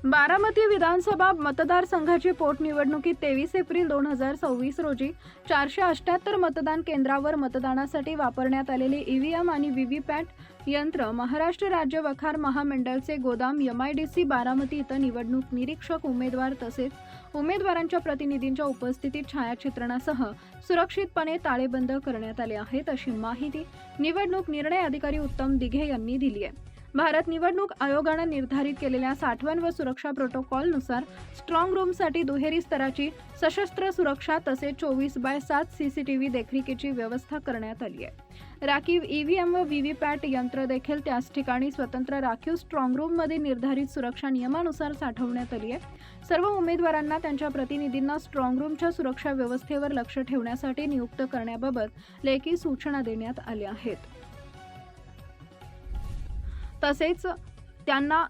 बारामती विधानसभा मतदारसंघाची पोटनिवडणुकीत 23 एप्रिल 2026 रोजी 478 मतदान केंद्रावर मतदानासाठी वापरण्यात आलेले ईव्हीएम आणि व्हीव्हीपॅट यंत्र महाराष्ट्र राज्य वखार महामंडळचे गोदाम एमआयडीसी बारामती इथं निवडणूक निरीक्षक उमेदवार तसेच उमेदवारांच्या प्रतिनिधींच्या उपस्थितीत छायाचित्रणासह सुरक्षितपणे ताळेबंद करण्यात आले आहेत, अशी माहिती निवडणूक निर्णय अधिकारी उत्तम दिघे यांनी दिली आहे। भारत निवडणूक आयोगाने निर्धारित केलेल्या साठवण व सुरक्षा प्रोटोकॉलनुसार स्ट्रॉंग रूमसाठी दुहेरी स्तराची सशस्त्र सुरक्षा तसेच 24/7 सीसीटीव्ही देखरेखीची व्यवस्था करण्यात आली आहे। राखीव ईव्हीएम व व्हीव्हीपॅट यंत्र देखील त्याच ठिकाणी स्वतंत्र राखीव स्ट्रॉंग रूममध्ये निर्धारित सुरक्षा नियमानुसार साठवण्यात आली आहे। सर्व उमेदवारांना त्यांच्या प्रतिनिधींना स्ट्रॉंग रूमच्या सुरक्षा व्यवस्थेवर लक्ष ठेवण्यासाठी नियुक्त करण्याबाबत लेखी सूचना देण्यात आल्या आहेत। तसेच त्यांना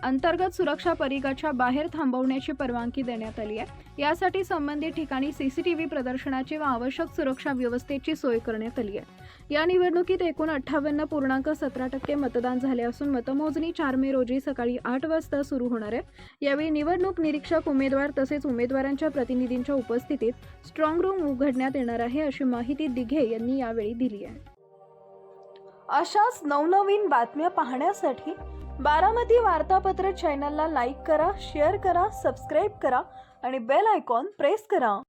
अंतर्गत सुरक्षा परिघाच्या बाहेर थांबवण्याची परवानगी देण्यात आली आहे। यासाठी संबंधित ठिकाणी सीसीटीव्ही प्रदर्शनाची व आवश्यक सुरक्षा व्यवस्थेची सोय करण्यात आली आहे। या निवडणुकीत एकूण 58.17% मतदान झाले असून मतमोजणी 4 मे रोजी सकाळी 8 वाजता सुरू होणार आहे। यावेळी निवडणूक निरीक्षक उमेदवार तसेच उमेदवारांच्या प्रतिनिधींच्या उपस्थितीत स्ट्रॉंग रूम उघडण्यात येणार आहे, अशी माहिती दिघे यांनी यावेळी दिली आहे। अशाच नवनवीन बातम्या पाहण्यासाठी बारामती वार्तापत्र चॅनलला लाईक करा, शेअर करा, सबस्क्राईब करा आणि बेल आयकॉन प्रेस करा।